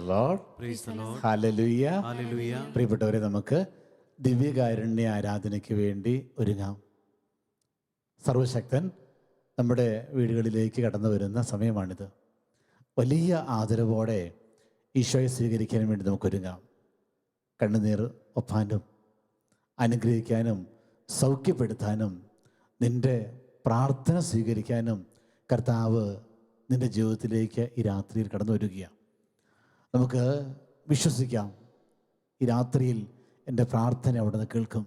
the Lord. Praise the Lord. Hallelujah. Hallelujah. പ്രിയപ്പെട്ടവരെ, നമുക്ക് ദിവ്യകാരുണ്യ ആരാധനയ്ക്ക് വേണ്ടി ഒരുങ്ങാം. സർവശക്തൻ നമ്മുടെ വീടുകളിലേക്ക് കടന്നു വരുന്ന സമയമാണിത്. വലിയ ആദരവോടെ ഈശോയെ സ്വീകരിക്കാൻ വേണ്ടി നമുക്കൊരുങ്ങാം. കണ്ണുനീർ ഒപ്പാനും അനുഗ്രഹിക്കാനും സൗഖ്യപ്പെടുത്താനും നിൻ്റെ പ്രാർത്ഥന സ്വീകരിക്കാനും കർത്താവ് നിൻ്റെ ജീവിതത്തിലേക്ക് ഈ രാത്രിയിൽ കടന്നു വരികയാണ്. നമുക്ക് വിശ്വസിക്കാം, ഈ രാത്രിയിൽ എൻ്റെ പ്രാർത്ഥന അവിടെ നിന്ന് കേൾക്കും.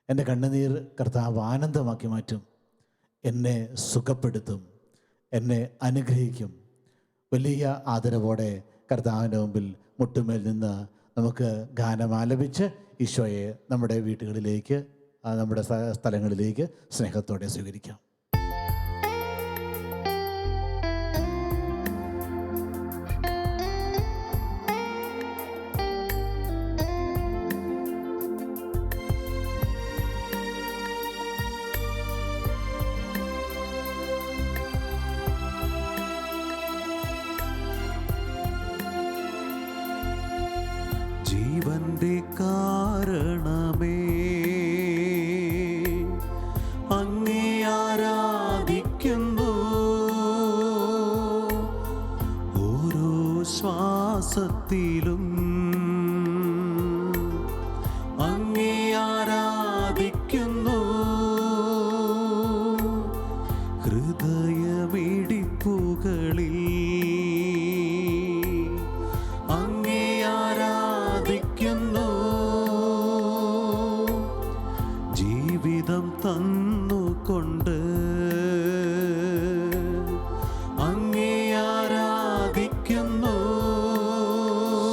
എൻ്റെ കണ്ണുനീർ കർത്താവ് ആനന്ദമാക്കി മാറ്റും, എന്നെ സുഖപ്പെടുത്തും, എന്നെ അനുഗ്രഹിക്കും. വലിയ ആദരവോടെ കർത്താവിൻ്റെ മുമ്പിൽ മുട്ടുമേൽ നിന്ന് നമുക്ക് ഗാനം ആലപിച്ച് ഈശോയെ നമ്മുടെ വീടുകളിലേക്ക്, നമ്മുടെ സ്ഥലങ്ങളിലേക്ക് സ്നേഹത്തോടെ സ്വീകരിക്കാം. ജീവന്റെ കാരണമേ, അങ്ങേ ആരാധിക്കുന്നു. ഓരോ ശ്വാസത്തിലും അങ്ങേ ആരാധിക്കുന്നു. ഹൃദയമിടിപ്പുകളിൽ അങ്ങേ ആരാധിക്കുന്നു. ജീവിതം തന്നുകൊണ്ട് അങ്ങേ ആരാധിക്കുന്നു.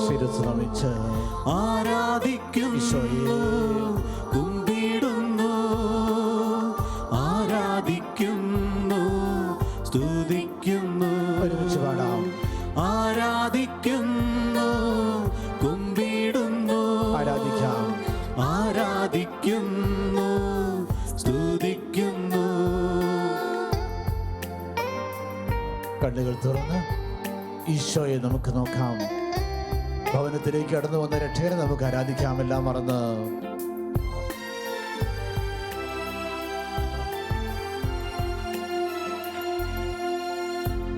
ശിരസ്സ് നമിച്ച് ആരാധിക്കുന്നു, കുമ്പിടുന്നു, ആരാധിക്കുന്നു, സ്തുതിക്കുന്നു. ഒരുമിച്ച് പാടാം. ആരാധിക്കുന്നു, കുമ്പിടുന്നു, ആരാധിക്കാം. ആരാധിക്കുന്നു, സ്തുതിക്കുന്നു. കണ്ണുകൾ തുറന്ന് ഈശോയെ നമുക്ക് നോക്കാം. ഭവനത്തിലേക്ക് കടന്നു വന്ന രക്ഷകനെ നമുക്ക് ആരാധിക്കാം. എല്ലാം മറന്ന്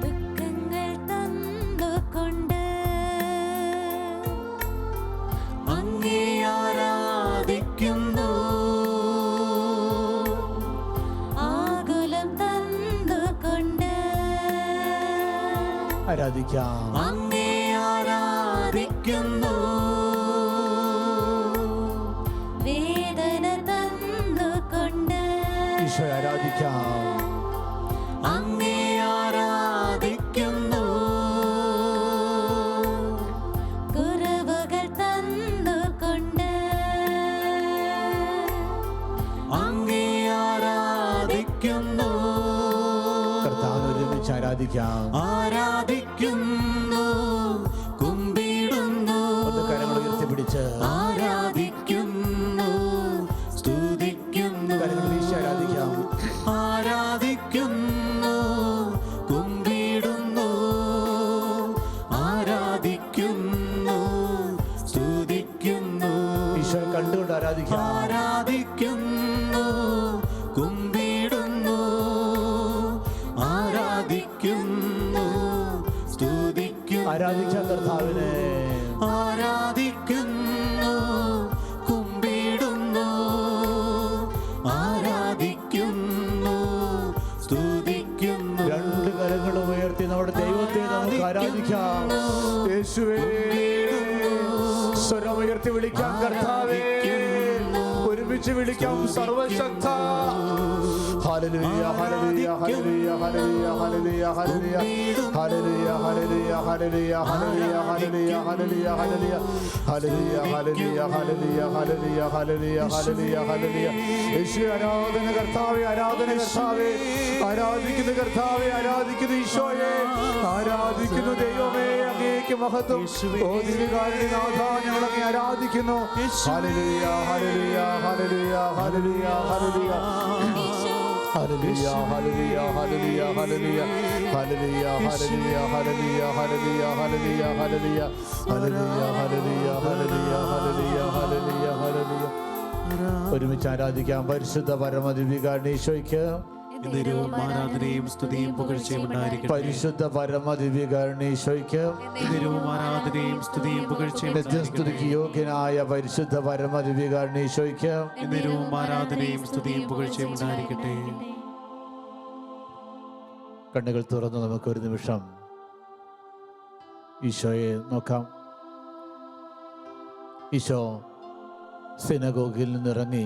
ദുഃഖങ്ങൾ തന്നുകൊണ്ട് അങ്ങേ ആരാധിക്കുന്നു. ആകുലം തന്നുകൊണ്ട് ആരാധിക്കാം. അങ്ങേ ആരാധിക്കുന്നു. വേദന തന്നുകൊണ്ട് ഈശോയെ ആരാധിക്കാം. അങ്ങേ ആരാധിക്കുന്നു. കുറവുകൾ തന്നുകൊണ്ട് അങ്ങേ ആരാധിക്കുന്നു. കർത്താവിനെ ഒരുമിച്ച് ആരാധിക്കാം. ആരാധിക്കുന്നു, കുമ്പിടുന്നു, ഒന്ന് കരങ്ങൾ ഉയർത്തിപ്പിടിച്ച് ആരാധിക്കുന്നു, സ്തുതിക്കുന്നു. കരങ്ങൾ വീശി ആരാധിക്കാം. ആരാധിക്കുന്നു, കുമ്പിടുന്നു, ആരാധിക്കുന്നു, സ്തുതിക്കുന്നു. ഈശോയെ കണ്ടുകൊണ്ട് ആരാധിക്കാം. ആരാധിക്കുന്നു, കുമ്പിടുന്നു, ആരാധിക്കുന്നു, സ്തുതിക്കുന്നു. ആരാധിക്കാം കർത്താവിനെ. ആരാധിക്കുന്നു, കുമ്പിടുന്നു, ആരാധിക്കുന്നു, സ്തുതിക്കുന്നു. രണ്ട് കരങ്ങളും ഉയർത്തി നമ്മുടെ ദൈവത്തെ നമുക്ക് ആരാധിക്കാം. യേശുവേ, സ്വരം ഉയർത്തി വിളിക്കാം. കർത്താവേ, ഒരുമിച്ച് വിളിക്കാം. സർവശക്ത. ഹല്ലേലൂയ, ഹല്ലേലൂയ, ഹല്ലേലൂയ, ഹല്ലേലൂയ, ഹല്ലേലൂയ, ഹല്ലേലൂയ, ഹല്ലേലൂയ, ഹല്ലേലൂയ, ഹല്ലേലൂയ, ഹല്ലേലൂയ, ഹല്ലേലൂയ, ഹല്ലേലൂയ, ഹല്ലേലൂയ, ഹല്ലേലൂയ, ഹല്ലേലൂയ, ഹല്ലേലൂയ, ഹല്ലേലൂയ, ഹല്ലേലൂയ, ഹല്ലേലൂയ. യേശുവേ, ആരാധന കർത്താവേ, ആരാധന കർത്താവേ, ആരാധിക്കുന്ന കർത്താവേ, ആരാധിക്കുന്ന ഈശോയെ, ആരാധിക്കുന്ന ദൈവമേ, അങ്ങേക്ക് മഹത്വം. ഓ ദിവ്യകാരുണ്യനാഥ, ഞങ്ങളങ്ങേ ആരാധിക്കുന്നു. ഹല്ലേലൂയ, ഹല്ലേലൂയ, ഹല്ലേലൂയ, ഹല്ലേലൂയ, ഹല്ലേലൂയ. ഹല്ലേലൂയ ഹല്ലേലൂയ ഹല്ലേലൂയ ഹല്ലേലൂയ ഹല്ലേലൂയ ഹല്ലേലൂയ ഹല്ലേലൂയ ഹല്ലേലൂയ ഹല്ലേലൂയ ഹല്ലേലൂയ ഹല്ലേലൂയ ഹല്ലേലൂയ ഹല്ലേലൂയ ഹല്ലേലൂയ ഹല്ലേലൂയ. ഒരുമിച്ച് ആരാധിക്കാം. പരിശുദ്ധ പരമദിവ്യകാരുണ്യീശോയ്ക്ക് ആരാധനയും സ്തുതിയും പുകഴ്ചയും ഉണ്ടായിരിക്കട്ടെ. പരിശുദ്ധ പരമദിവ്യകാരുണ്യീശോയ്ക്ക് ആരാധനയും സ്തുതിയും പുകഴ്ചയും നിത്യസ്തുതിക്ക് യോഗ്യനായ പരിശുദ്ധ പരമദിവ്യകാരുണ്യീശോയ്ക്ക് ആരാധനയും സ്തുതിയും പുകഴ്ചയും ഉണ്ടായിരിക്കട്ടെ. കണ്ണുകൾ തുറന്ന് നമുക്കൊരു നിമിഷം ഈശോയെ നോക്കാം. ഈശോ സിനഗോഗിൽ നിന്നിറങ്ങി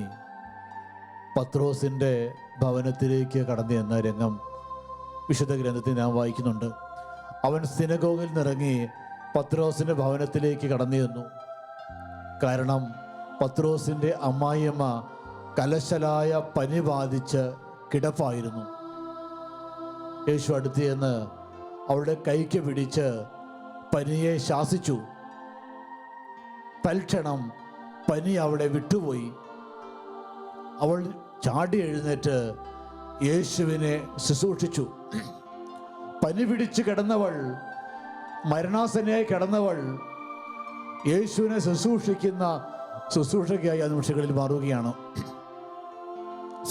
പത്രോസിൻ്റെ ഭവനത്തിലേക്ക് കടന്നു എന്ന രംഗം വിശുദ്ധ ഗ്രന്ഥത്തിൽ നാം വായിക്കുന്നുണ്ട്. അവൻ സിനഗോഗിൽ നിന്നിറങ്ങി പത്രോസിൻ്റെ ഭവനത്തിലേക്ക് കടന്നു ചെന്നു. കാരണം പത്രോസിൻ്റെ അമ്മായിയമ്മ കലശലായ പനി ബാധിച്ച് കിടപ്പായിരുന്നു. യേശു അടുത്ത് ചെന്ന് അവളുടെ കൈക്ക് പിടിച്ച് പനിയെ ശാസിച്ചു. തൽക്ഷണം പനി അവളെ വിട്ടുപോയി. അവൾ ചാടി എഴുന്നേറ്റ് യേശുവിനെ ശുശ്രൂഷിച്ചു. പനി പിടിച്ച് കിടന്നവൾ, മരണാസന്നയായി കിടന്നവൾ യേശുവിനെ ശുശ്രൂഷിക്കുന്ന ശുശ്രൂഷയ്ക്കായി ആ നിമിഷങ്ങളിൽ മാറുകയാണ്.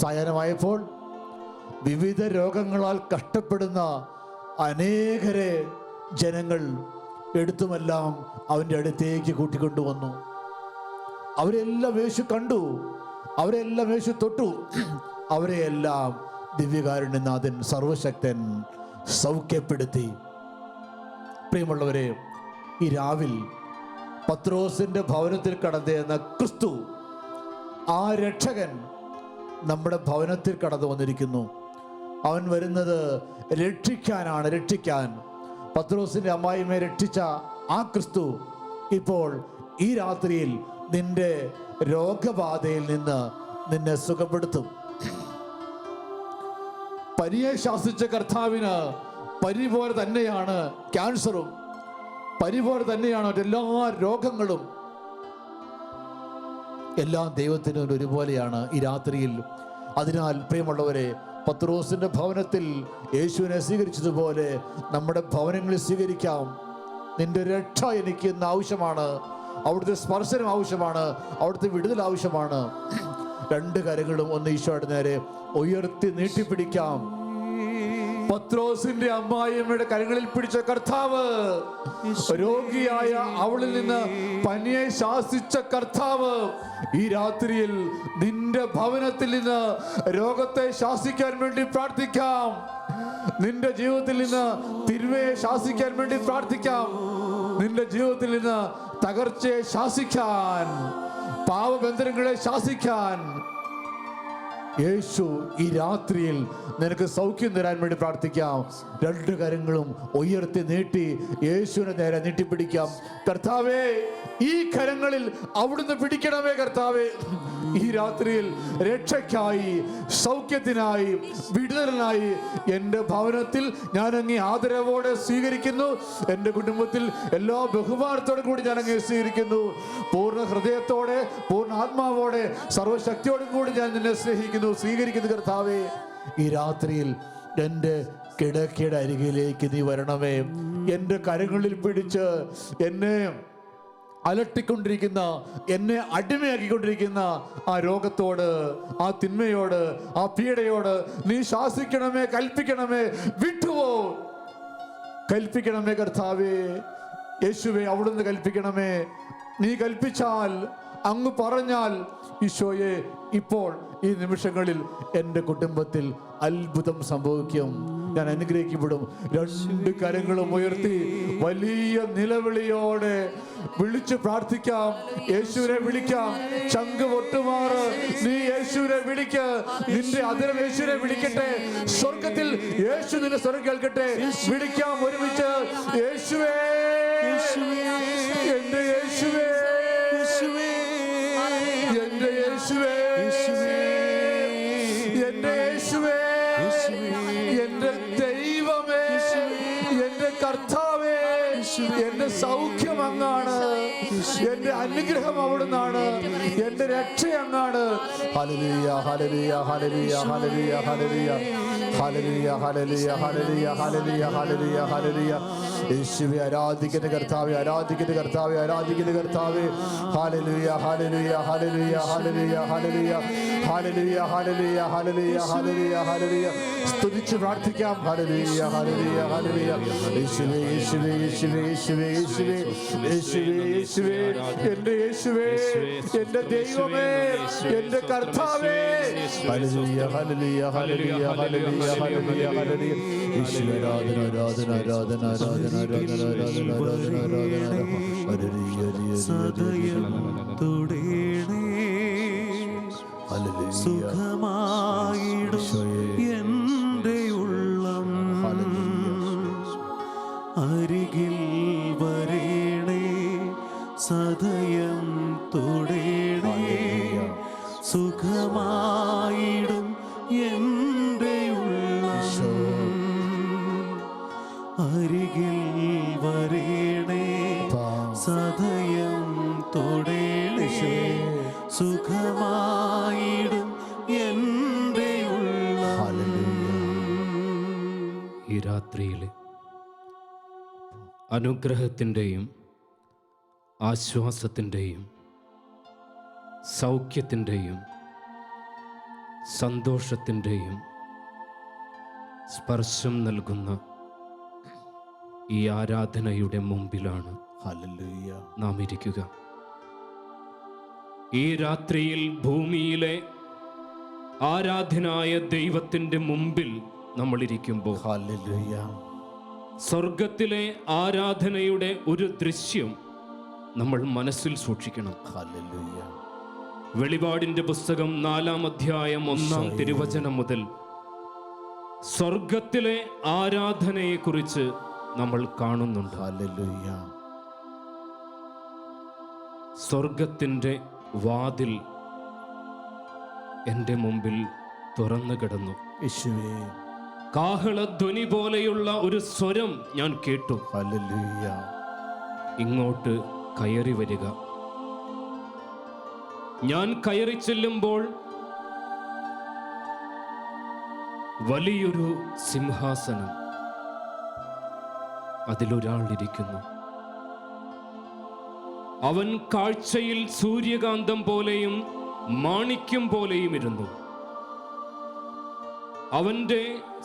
സായാഹ്നമായപ്പോൾ വിവിധ രോഗങ്ങളാൽ കഷ്ടപ്പെടുന്ന അനേകരെ ജനങ്ങൾ എടുത്തുമെല്ലാം അവൻ്റെ അടുത്തേക്ക് കൂട്ടിക്കൊണ്ടുവന്നു. അവരെല്ലാം യേശു കണ്ടു, അവരെല്ലാം യേശു തൊട്ടു, അവരെയെല്ലാം ദിവ്യകാരുണ്യനാഥൻ സർവശക്തൻ സൗഖ്യപ്പെടുത്തി. പ്രിയമുള്ളവരെ, ഈ രാവിൽ പത്രോസിൻ്റെ ഭവനത്തിൽ കടന്നെന്ന ക്രിസ്തു, ആ രക്ഷകൻ നമ്മുടെ ഭവനത്തിൽ കടന്നു വന്നിരിക്കുന്നു. അവൻ വരുന്നത് രക്ഷിക്കാനാണ്, രക്ഷിക്കാൻ. പത്രോസിൻ്റെ അമ്മായിമ്മയെ രക്ഷിച്ച ആ ക്രിസ്തു ഇപ്പോൾ ഈ രാത്രിയിൽ നിന്റെ രോഗബാധയിൽ നിന്ന് നിന്നെ സുഖപ്പെടുത്തും. പനിയെ ശാസിച്ച കർത്താവിന് പനി പോലെ തന്നെയാണ് ക്യാൻസറും, പനി പോലെ തന്നെയാണ് എല്ലാ രോഗങ്ങളും. എല്ലാം ദൈവത്തിനും ഒരുപോലെയാണ് ഈ രാത്രിയിൽ. അതിനാൽ പ്രിയമുള്ളവരെ, പത്രോസിന്റെ ഭവനത്തിൽ യേശുവിനെ സ്വീകരിച്ചതുപോലെ നമ്മുടെ ഭവനങ്ങളിൽ സ്വീകരിക്കാം. നിന്റെ രക്ഷ എനിക്ക് ഇന്ന് ആവശ്യമാണ്, അവിടുത്തെ സ്പർശനം ആവശ്യമാണ്, അവിടുത്തെ വിടുതൽ ആവശ്യമാണ്. രണ്ട് കരങ്ങളും ഒന്ന് ഈശോയുടെ നേരെ ഉയർത്തി നീട്ടിപ്പിടിക്കാം. പത്രോസിന്റെ അമ്മായിയമ്മയുടെ കരങ്ങളിൽ പിടിച്ച കർത്താവ്, രോഗിയായ അവളിൽ നിന്ന് പനിയെ ശാസിച്ച കർത്താവ്, ഈ രാത്രിയിൽ നിന്റെ ഭവനത്തിൽ നിന്ന് രോഗത്തെ ശാസിക്കാൻ വേണ്ടി പ്രാർത്ഥിക്കാം. നിന്റെ ജീവിതത്തിൽ നിന്ന് തിന്മയെ ശാസിക്കാൻ വേണ്ടി പ്രാർത്ഥിക്കാം. നിന്റെ ജീവിതത്തിൽ നിന്ന് തകർച്ചയെ ശാസിക്കാൻ, പാപബന്ധനങ്ങളെ ശാസിക്കാൻ യേശു ഈ രാത്രിയിൽ നിനക്ക് സൗഖ്യം തരാൻ വേണ്ടി പ്രാർത്ഥിക്കാം. രണ്ട് കരങ്ങളും ഉയർത്തി നീട്ടി യേശുവിനെ നേരെ നീട്ടിപ്പിടിക്കാം. കർത്താവേ, ഈ കരങ്ങളിൽ അവിടുന്ന് പിടിക്കണമേ. കർത്താവേ, ഈ രാത്രിയിൽ രക്ഷയ്ക്കായി, സൗഖ്യത്തിനായി, വിടുതലിനായി എൻ്റെ ഭവനത്തിൽ ഞാൻ അങ്ങേ ആദരവോടെ സ്വീകരിക്കുന്നു. എൻ്റെ കുടുംബത്തിൽ എല്ലാ ബഹുമാനത്തോടെ കൂടി ഞാൻ അങ്ങേ സ്വീകരിക്കുന്നു. പൂർണ്ണ ഹൃദയത്തോടെ, പൂർണ്ണ ആത്മാവോടെ, സർവശക്തിയോടും കൂടി ഞാൻ നിന്നെ സ്നേഹിക്കുന്നു, സ്വീകരിക്കുന്നു. കർത്താവേ, ഈ രാത്രിയിൽ എൻ്റെ കിടക്കയുടെ അരികിലേക്ക് നീ വരണമേ. എൻ്റെ കരങ്ങളിൽ പിടിച്ച് എന്നെ അലട്ടിക്കൊണ്ടിരിക്കുന്ന, എന്നെ അടിമയാക്കിക്കൊണ്ടിരിക്കുന്ന ആ രോഗത്തോട്, ആ തിന്മയോട്, ആ പീഡയോട് നീ ശാസിക്കണമേ, കൽപ്പിക്കണമേ. വിട്ടുപോ, കൽപ്പിക്കണമേ. കർത്താവേ, യേശുവേ, അവിടുന്ന് കൽപ്പിക്കണമേ. നീ കൽപ്പിച്ചാൽ, അങ്ങ് പറഞ്ഞാൽ ഈശോയെ, ഇപ്പോൾ ഈ നിമിഷങ്ങളിൽ എൻ്റെ കുടുംബത്തിൽ അത്ഭുതം സംഭവിക്കും. ഞാൻ അനുഗ്രഹിക്കപ്പെടും. രണ്ട് കരങ്ങളും ഉയർത്തി വലിയ നിലവിളിയോടെ വിളിച്ച് പ്രാർത്ഥിക്കാം. യേശുവിനെ വിളിക്കാം. ശംഖ് പൊട്ടുമാറ് നീ യേശുവിനെ വിളിക്ക്. നിന്റെ അതിരം യേശുവിനെ വിളിക്കട്ടെ. സ്വർഗത്തിൽ യേശു നിന്റെ സ്വരം കേൾക്കട്ടെ. വിളിക്കാം ഒരുമിച്ച്. യേശുവേ, എന്റെ യേശുവേ, എന്റെ യേശുവേ, എന്റെ യേശുവേ, എന്റെ ദൈവമേ, എന്റെ കർത്താവേ, എന്റെ സൗഖ്യം അങ്ങാണ്, എന്റെ അനുഗ്രഹം അവിടുന്നാണ്, എന്റെ രക്ഷ അങ്ങാണ്. ഹല്ലേലൂയ ഹല്ലേലൂയ ഹല്ലേലൂയ ഹല്ലേലൂയ ഹല്ലേലൂയ ഹല്ലേലൂയ ഹല്ലേലൂയ ഹല്ലേലൂയ ഹല്ലേലൂയ ഹല്ലേലൂയ ഹല്ലേലൂയ. യേശുവേ ആരാധിക്കുന്ന കർത്താവേ, ആരാധിക്കുന്ന കർത്താവേ, ആരാധിക്കുന്ന കർത്താവേ. ഹല്ലേലൂയ ഹല്ലേലൂയ ഹല്ലേലൂയ ഹല്ലേലൂയ ഹല്ലേലൂയ ഹല്ലേലൂയ ഹല്ലേലൂയ ഹല്ലേലൂയ ഹല്ലേലൂയ ഹല്ലേലൂയ. സ്തുതിച്ച് പ്രാർത്ഥിക്കാം. ഹല്ലേലൂയ ഹല്ലേലൂയ ഹല്ലേലൂയ. യേശുവേ യേശുവേ യേശുവേ യേശുവേ യേശുവേ യേശുവേ യേശുവേ എന്റെ യേശുവേ, എന്റെ ദൈവമേ, എന്റെ കർത്താവേ. ഹല്ലേലൂയ ഹല്ലേലൂയ ഹല്ലേലൂയ ഹല്ലേലൂയ ഹല്ലേലൂയ ഹല്ലേലൂയ. യേശുവേ ആരാധന ആരാധന ആരാധന ആരാധന ആരാധന ആരാധന ആരാധന ആരാധന. ഹല്ലേലൂയ സദയം തുടേണേ ഹല്ലേലൂയ. സുഖമായിടും എൻ്റെ ഉള്ളം, അരികിൽ വരേണേ സദയം തുടേണേ. സുഖമായിടും എൻ്റെ ഉള്ളം, അരികിൽ വരേണേ സദയം തുടേണേ. സുഖമായിടും എൻ്റെ ഉള്ളം. ഈ രാത്രിയിൽ അനുഗ്രഹത്തിൻ്റെയും ആശ്വാസത്തിൻ്റെയും സൗഖ്യത്തിൻ്റെയും സന്തോഷത്തിൻ്റെയും സ്പർശം നൽകുന്ന ഈ ആരാധനയുടെ മുമ്പിലാണ് ഹല്ലേലൂയ നാം ഇരിക്കുക. ഈ രാത്രിയിൽ ഭൂമിയിലെ ആരാധനായ ദൈവത്തിൻ്റെ മുമ്പിൽ നമ്മൾ ഇരിക്കുമ്പോൾ ഹല്ലേലൂയ സ്വർഗത്തിലെ ആരാധനയുടെ ഒരു ദൃശ്യം നമ്മൾ മനസ്സിൽ സൂക്ഷിക്കണം. ഹല്ലേലൂയ. വെളിപാടിന്റെ പുസ്തകം 4-ാം അധ്യായം 1-ാം തിരുവചനം മുതൽ സ്വർഗത്തിലെ ആരാധനയെക്കുറിച്ച് നമ്മൾ കാണുന്നുണ്ട്. ഹല്ലേലൂയ. സ്വർഗത്തിൻ്റെ വാതിൽ എൻ്റെ മുമ്പിൽ തുറന്നു കിടന്നു. യേശുവേ കാഹളധ്വനി പോലെയുള്ള ഒരു സ്വരം ഞാൻ കേട്ടു. ഹല്ലേലൂയ. ഇങ്ങോട്ട് കയറി വരിക. ഞാൻ കയറി ചെല്ലുമ്പോൾ വലിയൊരു സിംഹാസനം, അതിലൊരാൾ ഇരിക്കുന്നു. അവൻ കാഴ്ചയിൽ സൂര്യകാന്തം പോലെയും മാണിക്യം പോലെയും ഇരുന്നു. അവന്റെ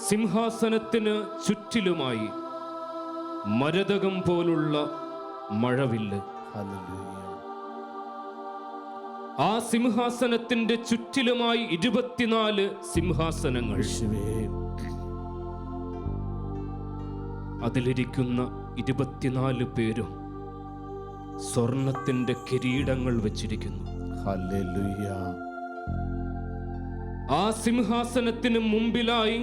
സിംഹാസനത്തിന് ചുറ്റിലുമായി മരതകം പോലുള്ള മഴവില്ല്. ഹല്ലേലൂയ. ആ സിംഹാസനത്തിന്റെ ചുറ്റിലുമായി 24 സിംഹാസനങ്ങൾ. യേശുവേ അതിലിരിക്കുന്ന 24 പേരും സ്വർണത്തിന്റെ കിരീടങ്ങൾ വെച്ചിരിക്കുന്നു. ഹല്ലേലൂയ. ആ സിംഹാസനത്തിന് മുമ്പിലായി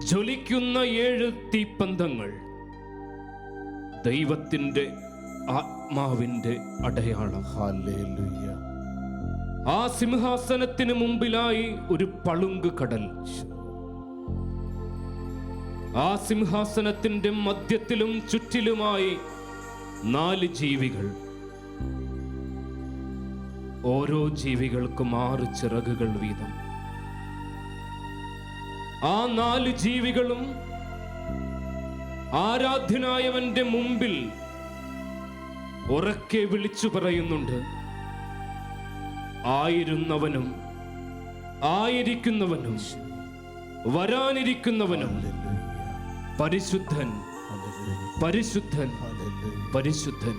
ജ്വലിക്കുന്ന 7 തീപ്പന്തങ്ങൾ ദൈവത്തിന്റെ ആത്മാവിന്റെ അടയാളം. ഹല്ലേലൂയ. ആ സിംഹാസനത്തിന് മുമ്പിലായി ഒരു പളുങ്ക് കടൽ. ആ സിംഹാസനത്തിന്റെ മധ്യത്തിലും ചുറ്റിലുമായി 4 ജീവികൾ. ഓരോ ജീവികൾക്കും 6 ചിറകുകൾ വീതം. ആ 4 ജീവികളും ആരാധ്യനായവന്റെ മുമ്പിൽ ഉറക്കെ വിളിച്ചു പറയുന്നുണ്ട്: ആയിരുന്നവനും ആയിരിക്കുന്നവനും വരാനിരിക്കുന്നവനും പരിശുദ്ധൻ, പരിശുദ്ധൻ, പരിശുദ്ധൻ.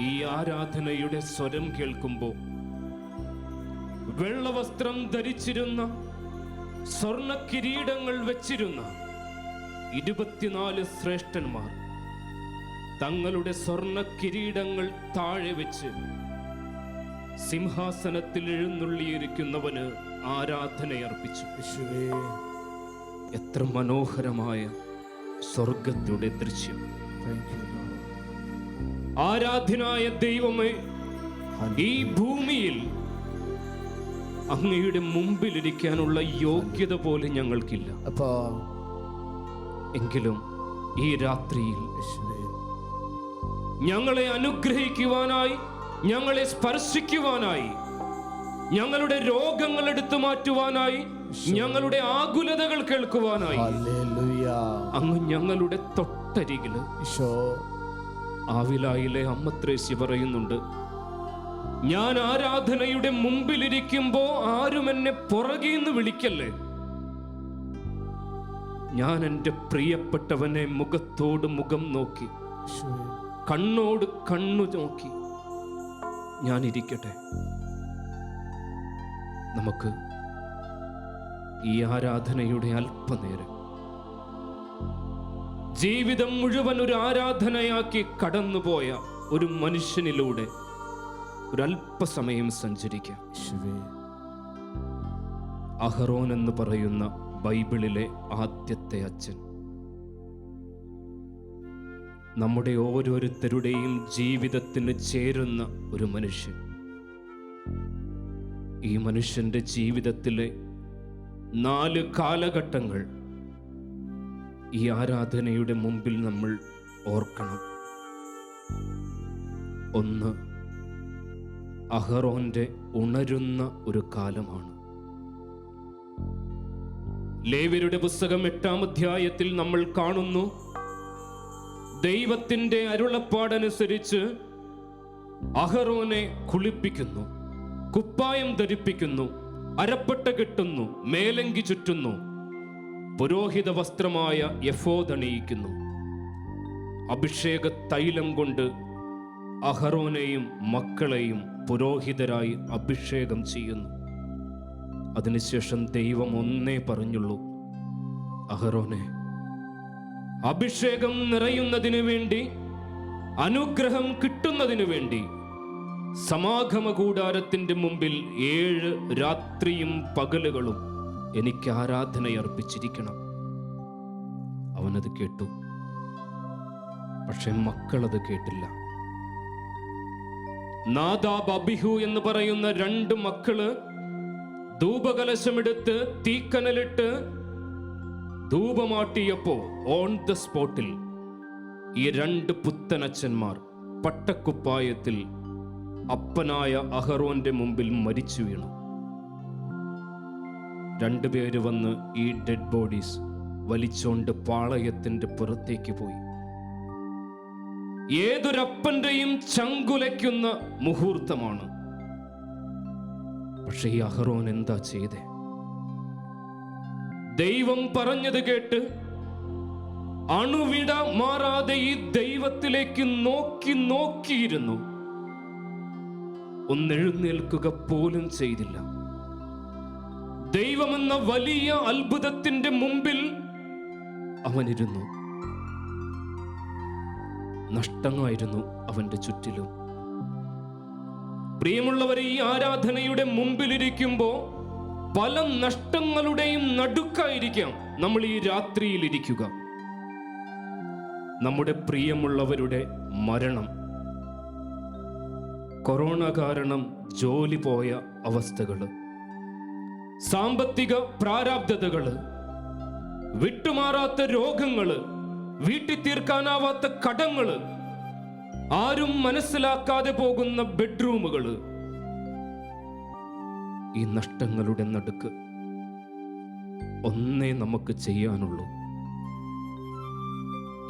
ഈ ആരാധനയുടെ സ്വരം കേൾക്കുമ്പോൾ വെള്ളവസ്ത്രം ധരിച്ചിരുന്ന, സ്വർണ്ണ കിരീടങ്ങൾ വെച്ചിരുന്ന 24 ശ്രേഷ്ഠന്മാർ തങ്ങളുടെ സ്വർണ്ണ കിരീടങ്ങൾ താഴെ വെച്ച് സിംഹാസനത്തിൽ എഴുന്നള്ളിയിരിക്കുന്നവന് ആരാധനയർപ്പിച്ചു. യേശുവേ എത്ര മനോഹരമായ സ്വർഗത്തിന്റെ ദൃശ്യം! Thank you lord. ആരാധ്യനായ ദൈവമേ, ഈ ഭൂമിയിൽ അങ്ങയുടെ മുമ്പിലിരിക്കാനുള്ള യോഗ്യത പോലും ഞങ്ങൾക്കില്ല. അപ്പാ എങ്കിലും ഈ രാത്രിയിൽ ഞങ്ങളെ അനുഗ്രഹിക്കുവാനായി, ഞങ്ങളെ സ്പർശിക്കുവാനായി, ഞങ്ങളുടെ രോഗങ്ങൾ എടുത്തു മാറ്റുവാനായി, ഞങ്ങളുടെ ആകുലതകൾ കേൾക്കുവാനായി അങ്ങ് ഞങ്ങളുടെ തൊട്ടരികില്. ആവിലായിലെ അമ്മ ത്രേസ്യ പറയുന്നുണ്ട്, ഞാൻ ആരാധനയുടെ മുമ്പിലിരിക്കുമ്പോ ആരും എന്നെ പുറകേന്ന് വിളിക്കല്ലേ. ഞാൻ എൻ്റെ പ്രിയപ്പെട്ടവനെ മുഖത്തോട് മുഖം നോക്കി, കണ്ണോട് കണ്ണു നോക്കി ഞാൻ ഇരിക്കട്ടെ. നമുക്ക് ഈ ആരാധനയുടെ അല്പനേരം, ജീവിതം മുഴുവൻ ഒരു ആരാധനയാക്കി കടന്നുപോയ ഒരു മനുഷ്യനിലൂടെ ഒരല്പസമയം സഞ്ചരിക്കാം. അഹറോൻ എന്ന് പറയുന്ന ബൈബിളിലെ ആദ്യത്തെ അച്ഛൻ നമ്മുടെ ഓരോരുത്തരുടെയും ജീവിതത്തിന് ചേരുന്ന ഒരു മനുഷ്യൻ. ഈ മനുഷ്യന്റെ ജീവിതത്തിലെ 4 കാലഘട്ടങ്ങൾ ഈ ആരാധനയുടെ മുമ്പിൽ നമ്മൾ ഓർക്കണം. 1, അഹറോന്റെ ഉണരുന്ന ഒരു കാലമാണ്. ലേവ്യരുടെ പുസ്തകം 8-ാം അധ്യായത്തിൽ നമ്മൾ കാണുന്നു, ദൈവത്തിന്റെ അരുളപ്പാടനുസരിച്ച് അഹറോനെ കുളിപ്പിക്കുന്നു, കുപ്പായം ധരിപ്പിക്കുന്നു, അരപ്പട്ട കെട്ടുന്നു, മേലങ്കി ചുറ്റുന്നു, പുരോഹിത വസ്ത്രമായ എഫോദ് അണിയിക്കുന്നു. അഭിഷേക തൈലം കൊണ്ട് അഹറോനെയും മക്കളെയും പുരോഹിതരായി അഭിഷേകം ചെയ്യുന്നു. അതിനുശേഷം ദൈവം ഒന്നേ പറഞ്ഞുള്ളൂ, അഹറോനെ, അഭിഷേകം നിറയുന്നതിനു വേണ്ടി, അനുഗ്രഹം കിട്ടുന്നതിനു വേണ്ടി സമാഗമ കൂടാരത്തിന്റെ മുമ്പിൽ 7 രാത്രിയും പകലുകളും എനിക്ക് ആരാധനയർപ്പിച്ചിരിക്കണം. അവനത് കേട്ടു. പക്ഷെ മക്കളത് കേട്ടില്ല. നാദാബ്, അബിഹു എന്ന് പറയുന്ന 2 മക്കള് ധൂപകലശമെടുത്ത് തീക്കനലിട്ട് ധൂപമാട്ടിയപ്പോ ഓൺ ദ സ്പോട്ടിൽ ഈ 2 പുത്തനച്ഛന്മാർ പട്ടക്കുപ്പായത്തിൽ അപ്പനായ അഹറോന്റെ മുമ്പിൽ മരിച്ചു വീണു. 2 പേര് വന്ന് ഈ ഡെഡ് ബോഡീസ് വലിച്ചോണ്ട് പാളയത്തിന്റെ പുറത്തേക്ക് പോയി. ഏതൊരപ്പന്റെയും ചങ്കുലയ്ക്കുന്ന മുഹൂർത്തമാണ്. പക്ഷെ ഈ അഹറോൻ എന്താ ചെയ്തേ? ദൈവം പറഞ്ഞത് കേട്ട് അണുവിട മാറാതെ ഈ ദൈവത്തിലേക്ക് നോക്കിയിരുന്നു. ഒന്നെഴുന്നേൽക്കുക പോലും ചെയ്തില്ല. ദൈവമെന്ന വലിയ അത്ഭുതത്തിന്റെ മുമ്പിൽ അവനിരുന്നു. നഷ്ടമായിരുന്നു അവന്റെ ചുറ്റിലും. പ്രിയമുള്ളവരെ, ഈ ആരാധനയുടെ മുമ്പിലിരിക്കുമ്പോ പല നഷ്ടങ്ങളുടെയും നടുക്കായിരിക്കാം നമ്മൾ ഈ രാത്രിയിൽ ഇരിക്കുക. നമ്മുടെ പ്രിയമുള്ളവരുടെ മരണം, കൊറോണ കാരണം ജോലി പോയ അവസ്ഥകള്, സാമ്പത്തിക പ്രാരാബ്ധതകള്, വിട്ടുമാറാത്ത രോഗങ്ങള്, വീട്ടിൽ തീർക്കാനാവാത്ത കടങ്ങള്, ആരും മനസ്സിലാക്കാതെ പോകുന്ന ബെഡ്റൂമുകള്. ഈ നഷ്ടങ്ങളുടെ നടുക്ക് ഒന്നേ നമുക്ക് ചെയ്യാനുള്ളൂ,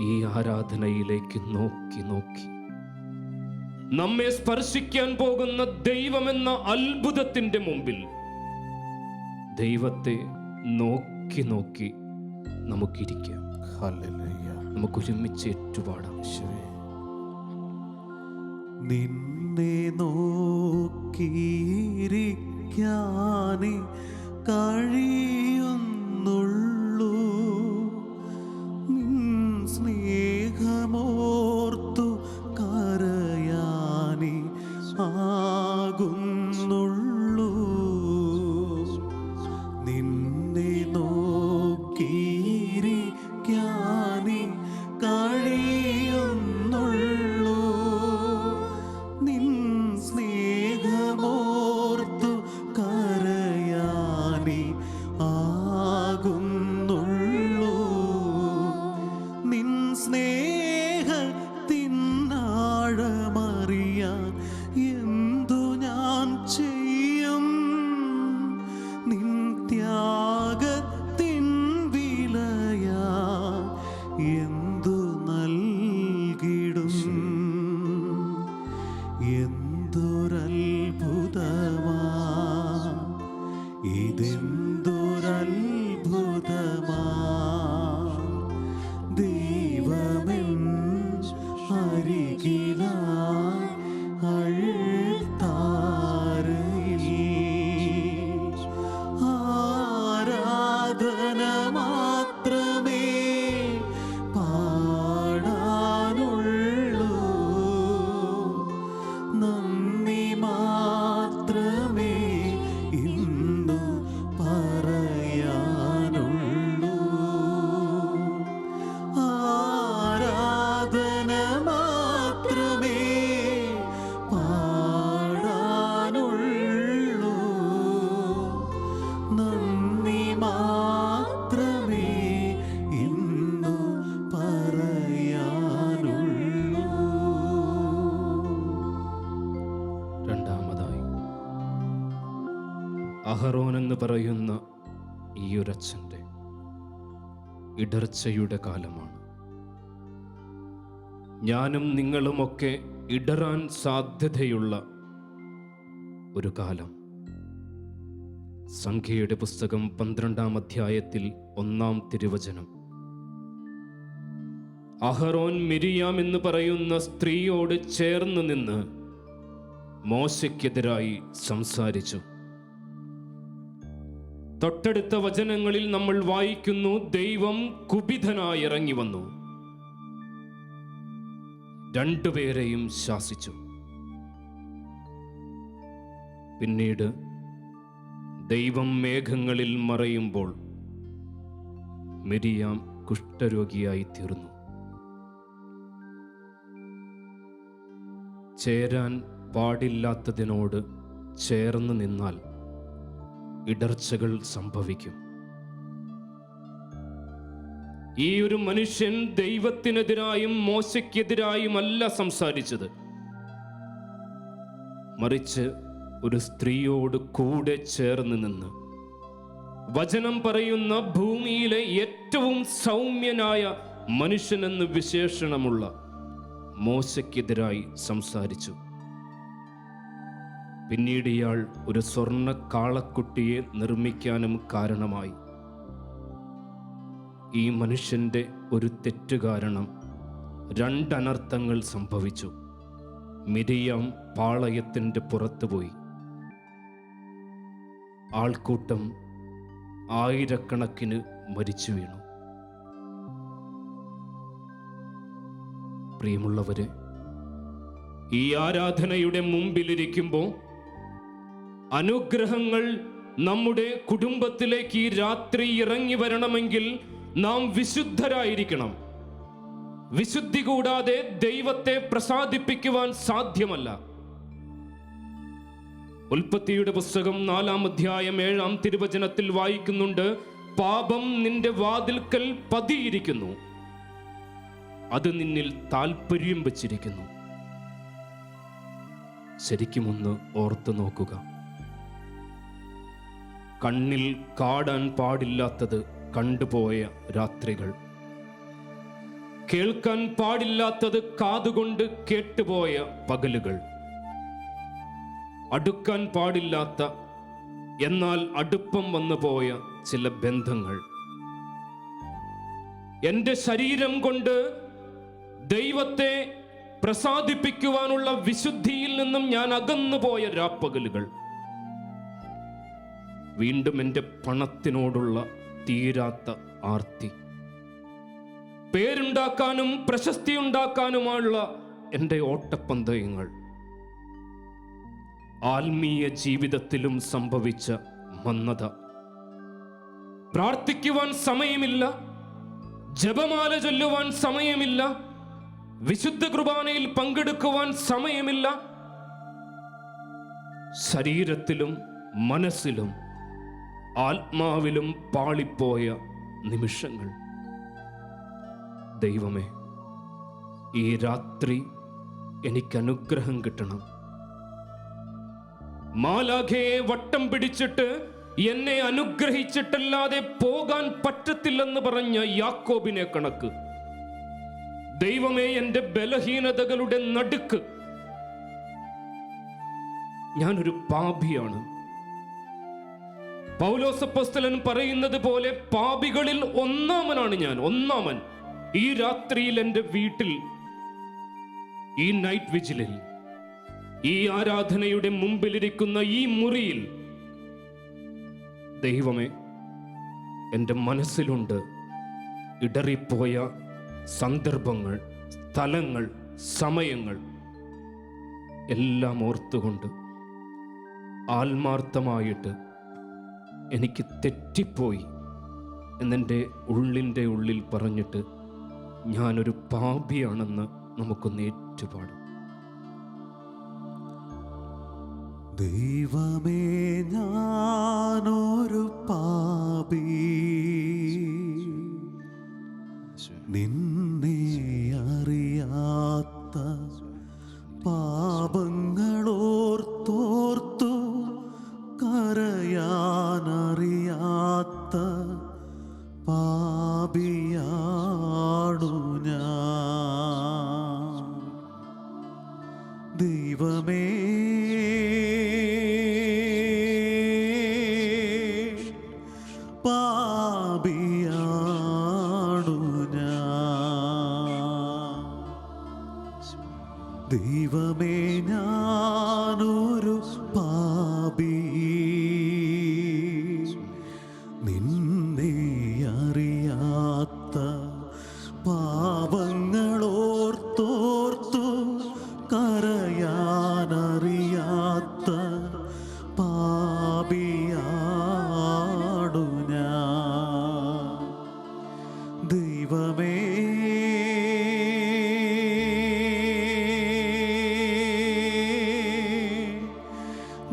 ഈ ആരാധനയിലേക്ക് നോക്കി നമ്മെ സ്പർശിക്കാൻ പോകുന്ന ദൈവമെന്ന അത്ഭുതത്തിന്റെ മുമ്പിൽ ദൈവത്തെ നോക്കി നമുക്കിരിക്കാം. നമുക്കൊരുമിച്ച് ഏറ്റുപാടാം. നിന്നെ നോക്കിയിരിക്കാനേ കഴിയുന്നുള്ളൂ, നിൻ സ്നേഹമോർത്തു കരയാനേ ആകുന്നുള്ളൂ. നിന്നെ നോക്കിയിരിക്കാനേ കഴിയുന്നുള്ളൂ, നിൻ സ്നേഹമോർത്തു കരയാനേ ആകുന്നു. ഇതെന്തൊരത്ഭുതമാ, ഇതെന്തൊരത്ഭുതമാ. ദൈവമെൻ അരികിലായി അൾത്താരയിൽ ആരാധന മാത്രമേ പാടാനുള്ളൂ, നന്ദി മാത്രമേ ഇന്നു പറയാനുള്ളൂ. ആരാധന മാത്രമേ പാടാനുള്ളൂ, നന്ദി മാത്രമേ ഇന്നു പറയാനുള്ളൂ. രണ്ടാമതായി, അഹറോൻ എന്ന് പറയുന്ന ഈ ഒരച്ഛൻ്റെ ഇടർച്ചയുടെ കാലമാണ്. ഞാനും നിങ്ങളുമൊക്കെ ഇടറാൻ സാധ്യതയുള്ള ഒരു കാലം. സംഖ്യയുടെ പുസ്തകം 12-ാം അധ്യായത്തിൽ 1-ാം തിരുവചനം, അഹറോൻ മിരിയാം എന്ന് പറയുന്ന സ്ത്രീയോട് ചേർന്ന് നിന്ന് മോശയ്ക്കെതിരായി സംസാരിച്ചു. തൊട്ടടുത്ത വചനങ്ങളിൽ നമ്മൾ വായിക്കുന്നു, ദൈവം കുപിതനായി ഇറങ്ങി വന്നു, രണ്ടുപേരെയും ശാസിച്ചു. പിന്നീട് ദൈവം മേഘങ്ങളിൽ മറയുമ്പോൾ മിരിയാം കുഷ്ഠരോഗിയായി തീർന്നു. ചേരാൻ പാടില്ലാത്തതിനോട് ചേർന്ന് നിന്നാൽ ഇടർച്ചകൾ സംഭവിക്കും. ഈ ഒരു മനുഷ്യൻ ദൈവത്തിനെതിരായും മോശയ്ക്കെതിരായുമല്ല സംസാരിച്ചത്, മറിച്ച് ഒരു സ്ത്രീയോട് കൂടെ ചേർന്ന് നിന്ന് വചനം പറയുന്ന ഭൂമിയിലെ ഏറ്റവും സൗമ്യനായ മനുഷ്യനെന്ന് വിശേഷണമുള്ള മോശയ്ക്കെതിരായി സംസാരിച്ചു. പിന്നീട് ഇയാൾ ഒരു സ്വർണ്ണ കാളക്കുട്ടിയെ നിർമ്മിക്കാനും കാരണമായി. ഈ മനുഷ്യന്റെ ഒരു തെറ്റ് കാരണം 2 അനർത്ഥങ്ങൾ സംഭവിച്ചു. മിരിയാം പാളയത്തിന്റെ പുറത്തുപോയി. ആൾക്കൂട്ടം ആയിരക്കണക്കിന് മരിച്ചു വീണു. പ്രിയമുള്ളവരെ, ഈ ആരാധനയുടെ മുമ്പിലിരിക്കുമ്പോൾ അനുഗ്രഹങ്ങൾ നമ്മുടെ കുടുംബത്തിലേക്ക് ഈ രാത്രി ഇറങ്ങി വരണമെങ്കിൽ നാം വിശുദ്ധരായിരിക്കണം. വിശുദ്ധി കൂടാതെ ദൈവത്തെ പ്രസാദിപ്പിക്കുവാൻ സാധ്യമല്ല. ഉൽപ്പത്തിയുടെ പുസ്തകം 4-ാം അധ്യായം 7-ാം തിരുവചനത്തിൽ വായിക്കുന്നുണ്ട്, പാപം നിന്റെ വാതിൽക്കൽ പതിയിരിക്കുന്നു, അത് നിന്നിൽ താല്പര്യം വച്ചിരിക്കുന്നു. ശരിക്കുമൊന്ന് ഓർത്തു നോക്കുക. കണ്ണിൽ കാണാൻ പാടില്ലാത്തത് കണ്ടുപോയ രാത്രികൾ, കേൾക്കാൻ പാടില്ലാത്തത് കാതുകൊണ്ട് കേട്ടുപോയ പകലുകൾ, അടുക്കാൻ പാടില്ലാത്ത എന്നാൽ അടുപ്പം വന്നു പോയ ചില ബന്ധങ്ങൾ, എൻ്റെ ശരീരം കൊണ്ട് ദൈവത്തെ പ്രസാദിപ്പിക്കുവാനുള്ള വിശുദ്ധിയിൽ നിന്നും ഞാൻ അകന്നുപോയ രാപ്പകലുകൾ, വീണ്ടും എൻ്റെ പണത്തിനോടുള്ള തീരാത്ത ആർത്തി, പേരുണ്ടാക്കാനും പ്രശസ്തി ഉണ്ടാക്കാനുമുള്ള എൻ്റെ ഓട്ടപ്പന്തയങ്ങൾ, ആത്മീയ ജീവിതത്തിലും സംഭവിച്ച മന്ദത, പ്രാർത്ഥിക്കുവാൻ സമയമില്ല, ജപമാല ചൊല്ലുവാൻ സമയമില്ല, വിശുദ്ധ കുർബാനയിൽ പങ്കെടുക്കുവാൻ സമയമില്ല, ശരീരത്തിലും മനസ്സിലും ആത്മാവിലും പാളിപ്പോയ നിമിഷങ്ങൾ. ദൈവമേ, ഈ രാത്രി എനിക്ക് അനുഗ്രഹം കിട്ടണം. മാലാഖയെ വട്ടം പിടിച്ചിട്ട് എന്നെ അനുഗ്രഹിച്ചിട്ടല്ലാതെ പോകാൻ പറ്റത്തില്ലെന്ന് പറഞ്ഞ യാക്കോബിനെ കണക്ക് ദൈവമേ, എൻ്റെ ബലഹീനതകളുടെ നടുക്ക് ഞാനൊരു പാപിയാണ്. പൗലോസ് അപ്പോസ്തലൻ പറയുന്നത് പോലെ പാപികളിൽ ഒന്നാമനാണ് ഞാൻ, ഒന്നാമൻ. ഈ രാത്രിയിൽ എൻ്റെ വീട്ടിൽ, ഈ നൈറ്റ് വിജിലിൽ, ഈ ആരാധനയുടെ മുമ്പിലിരിക്കുന്ന ഈ മുറിയിൽ, ദൈവമേ, എൻ്റെ മനസ്സിലുണ്ട് ഇടറിപ്പോയ സന്ദർഭങ്ങൾ, സ്ഥലങ്ങൾ, സമയങ്ങൾ എല്ലാം ഓർത്തുകൊണ്ട് ആത്മാർത്ഥമായിട്ട് എനിക്ക് തെറ്റിപ്പോയി എന്നെൻ്റെ ഉള്ളിൻ്റെ ഉള്ളിൽ പറഞ്ഞിട്ട് ഞാനൊരു പാപിയാണെന്ന് നമുക്കൊന്ന് ഏറ്റുപാടും. ദൈവമേ, ഞാനൊരു പാപി, നിന്നെ അറിയാത്ത പാപങ്ങളോർത്തോർത്തു കരയാനറിയാത്ത പാപിയാണു ഞാൻ. ദൈവമേ, പാപിയാണു ഞാൻ. ദൈവമേ, ഞാനൊരു പാപി, നിന്നെ അറിയാത്ത പാപങ്ങളോർത്തോർത്തു കരയാനറിയാത്ത പാപിയാണു ഞാൻ. ദൈവമേ,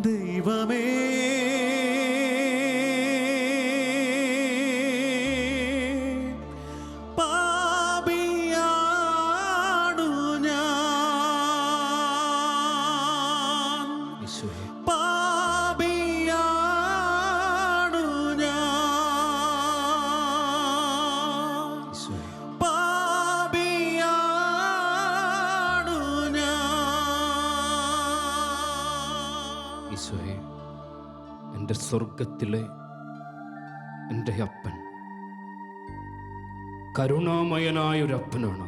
ദൈവമേ, പാപിയാണു ഞാൻ. ഈശോയെ, പാപിയാണു ഞാൻ. ഈശോയെ, പാപിയാണു ഞാൻ. ഈശോയെ, എൻ്റെ സ്വർഗത്തിലെ എൻ്റെ അപ്പൻ കരുണാമയനായൊരപ്പനാണ്.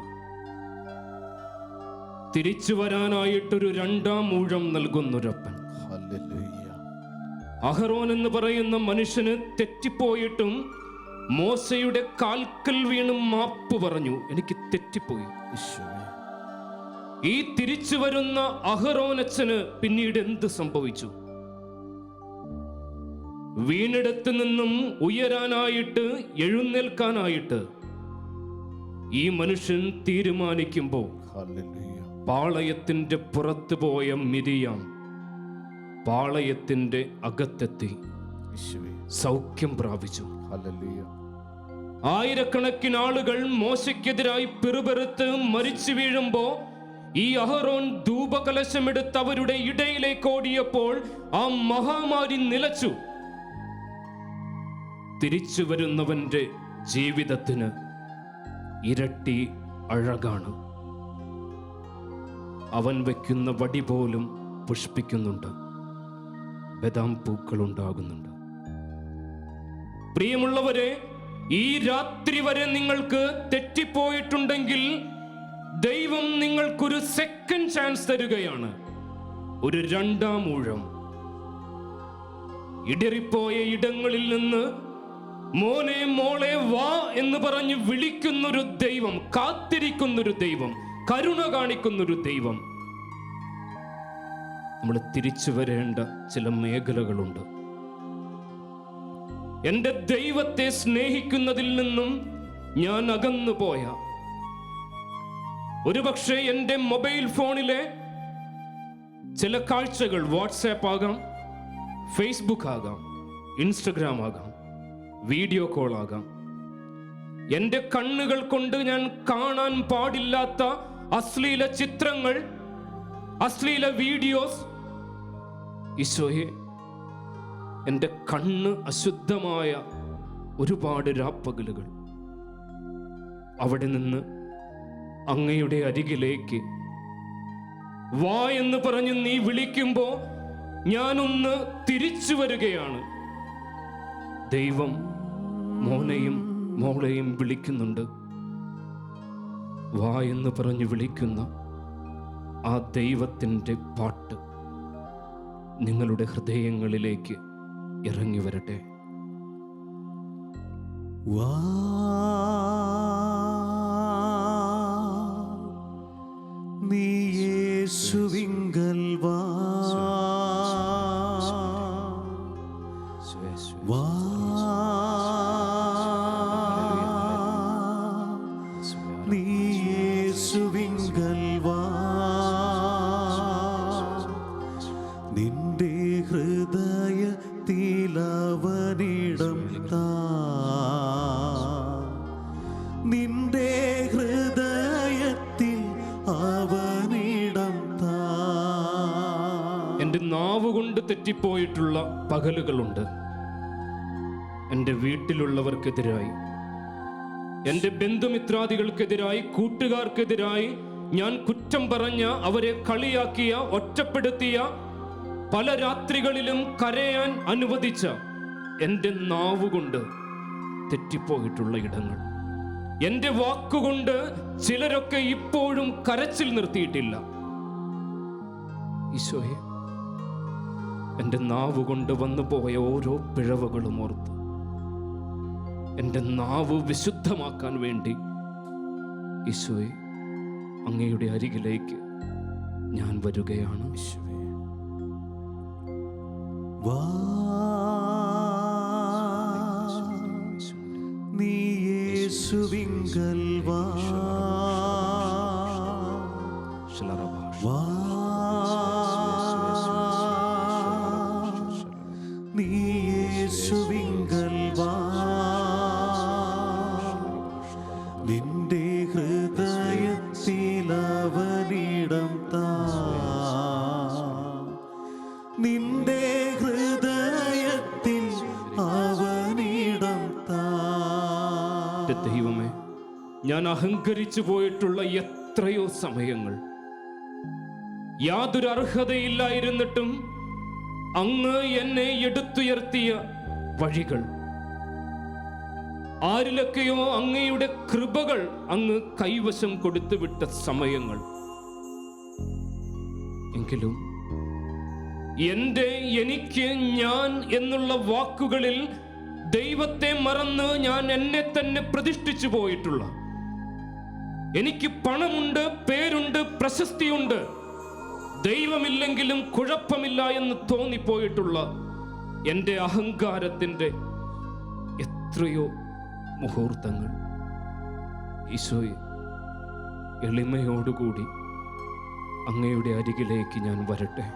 തിരിച്ചു വരാനായിട്ടൊരു രണ്ടാം ഊഴം നൽകുന്നൊരപ്പൻ. ഹല്ലേലൂയ. അഹറോൻ എന്ന് പറയുന്ന മനുഷ്യന് തെറ്റിപ്പോയിട്ടും മോശയുടെ കാൽക്കൽ വീണും മാപ്പ് പറഞ്ഞു, എനിക്ക് തെറ്റിപ്പോയി. ഈശോയെ. ഈ തിരിച്ചു വരുന്ന അഹറോനച്ചന് പിന്നീട് എന്ത് സംഭവിച്ചു? വീണിടത്ത് നിന്നും ഉയരാനായിട്ട്, എഴുന്നേൽക്കാനായിട്ട് ഈ മനുഷ്യൻ തീരുമാനിക്കുമ്പോൾ ഹല്ലേലൂയ. പാളയത്തിന്റെ പുറത്തു പോയ മിരിയാം പാളയത്തിന്റെ അകത്തെത്തി ഈശോയെ. സൗഖ്യം പ്രാപിച്ചു. ഹല്ലേലൂയ. ആയിരക്കണക്കിന് ആളുകൾ മോശയ്ക്കെതിരായി പിറുപിറുത്ത് മരിച്ചു വീഴുമ്പോ ഈ അഹറോൻ ധൂപകലശമെടുത്ത് അവരുടെ ഇടയിലേക്ക് ഓടിയപ്പോൾ ആ മഹാമാരി നിലച്ചു. തിരിച്ചു വരുന്നവന്റെ ജീവിതത്തിന് ഇരട്ടി അഴകാണ്. അവൻ വയ്ക്കുന്ന വടി പോലും പുഷ്പിക്കുന്നുണ്ട്, ബദാം പൂക്കൾ ഉണ്ടാകുന്നുണ്ട്. പ്രിയമുള്ളവരെ, ഈ രാത്രി വരെ നിങ്ങൾക്ക് തെറ്റിപ്പോയിട്ടുണ്ടെങ്കിൽ ദൈവം നിങ്ങൾക്കൊരു സെക്കൻഡ് ചാൻസ് തരുകയാണ്, ഒരു രണ്ടാം ഊഴം. ഇടറിപ്പോയ ഇടങ്ങളിൽ നിന്ന് മോനെ മോളെ വാ എന്ന് പറഞ്ഞ് വിളിക്കുന്നൊരു ദൈവം, കാത്തിരിക്കുന്നൊരു ദൈവം, കരുണ കാണിക്കുന്നൊരു ദൈവം. നമ്മൾ തിരിച്ചു വരേണ്ട ചില മേഖലകളുണ്ട്. എൻ്റെ ദൈവത്തെ സ്നേഹിക്കുന്നതിൽ നിന്നും ഞാൻ അകന്നു പോയ, ഒരുപക്ഷെ എൻ്റെ മൊബൈൽ ഫോണിലെ ചില കാഴ്ചകൾ, വാട്സാപ്പ് ആകാം, ഫേസ്ബുക്ക് ആകാം, ഇൻസ്റ്റഗ്രാം ആകാം, വീഡിയോ കോൾ ആകാം, എൻ്റെ കണ്ണുകൾ കൊണ്ട് ഞാൻ കാണാൻ പാടില്ലാത്ത അശ്ലീല ചിത്രങ്ങൾ, അശ്ലീല വീഡിയോസ്. ഈശോയെ, എൻ്റെ കണ്ണ് അശുദ്ധമായ ഒരുപാട് രാപ്പകലുകൾ. അവിടെ നിന്ന് അങ്ങയുടെ അരികിലേക്ക് വാ എന്ന് പറഞ്ഞ് നീ വിളിക്കുമ്പോൾ ഞാനൊന്ന് തിരിച്ചു വരികയാണ്. ദൈവം മോനെയും മോളെയും വിളിക്കുന്നുണ്ട്. വാ എന്ന് പറഞ്ഞു വിളിക്കുന്ന ആ ദൈവത്തിൻ്റെ പാട്ട് നിങ്ങളുടെ ഹൃദയങ്ങളിലേക്ക് ഇറങ്ങി വരട്ടെ. വാ നീ യേശുവിങ്കൽ വാ, വാ നീ യേശുവിങ്കൽ വാ, നിന്റെ ഹൃദയത്തിലവനിടം താ, നിന്റെ ഹൃദയത്തിൽ അവനിടം താ. എൻ്റെ നാവുകൊണ്ട് തെറ്റിപ്പോയിട്ടുള്ള പകലുകളുണ്ട്. എൻ്റെ വീട്ടിലുള്ളവർക്കെതിരായി, എൻ്റെ ബന്ധുമിത്രാദികൾക്കെതിരായി, കൂട്ടുകാർക്കെതിരായി ഞാൻ കുറ്റം പറഞ്ഞ, അവരെ കളിയാക്കിയ, ഒറ്റപ്പെടുത്തിയ, പല രാത്രികളിലും കരയാൻ അനുവദിച്ച എൻ്റെ നാവുകൊണ്ട് തെറ്റിപ്പോയിട്ടുള്ള ഇടങ്ങൾ, എൻ്റെ വാക്കുകൊണ്ട് ചിലരൊക്കെ ഇപ്പോഴും കരച്ചിൽ നിർത്തിയിട്ടില്ല. ഈശോയെ, എൻ്റെ നാവുകൊണ്ട് വന്നുപോയ ഓരോ പിഴവുകളും ഓർത്ത് എൻ്റെ നാവ് വിശുദ്ധമാക്കാൻ വേണ്ടി ഈശോയെ അങ്ങയുടെ അരികിലേക്ക് ഞാൻ വരികയാണ്. ഈശോയെ, വാ നീ യേശുവിങ്കൽ വാ, വാ നീ യേശുവിങ്കൽ വാ, നിന്റെ ഹൃദയത്തിലവനിടം താ, നിന്റെ ഹൃദയത്തിൽ അവനിടം താ. ദൈവമേ, ഞാൻ അഹങ്കരിച്ചു പോയിട്ടുള്ള എത്രയോ സമയങ്ങൾ, യാതൊരു അർഹതയില്ലായിരുന്നിട്ടും അങ്ങ് എന്നെ എടുത്തുയർത്തിയ വഴികൾ, ആരിലൊക്കെയോ അങ്ങയുടെ കൃപകൾ അങ്ങ് കൈവശം കൊടുത്തുവിട്ട സമയങ്ങൾ, എങ്കിലും എനിക്ക്, ഞാൻ എന്നുള്ള വാക്കുകളിൽ ദൈവത്തെ മറന്ന് ഞാൻ എന്നെ തന്നെ പ്രതിഷ്ഠിച്ചു പോയിട്ടുള്ള, എനിക്ക് പണമുണ്ട്, പേരുണ്ട്, പ്രശസ്തിയുണ്ട്, ദൈവമില്ലെങ്കിലും കുഴപ്പമില്ല എന്ന് തോന്നിപ്പോയിട്ടുള്ള എൻ്റെ അഹങ്കാരത്തിൻ്റെ എത്രയോ മുഹൂർത്തങ്ങൾ ഈശോയെ, എളിമയോടുകൂടി അങ്ങയുടെ അരികിലേക്ക് ഞാൻ വരട്ടെ.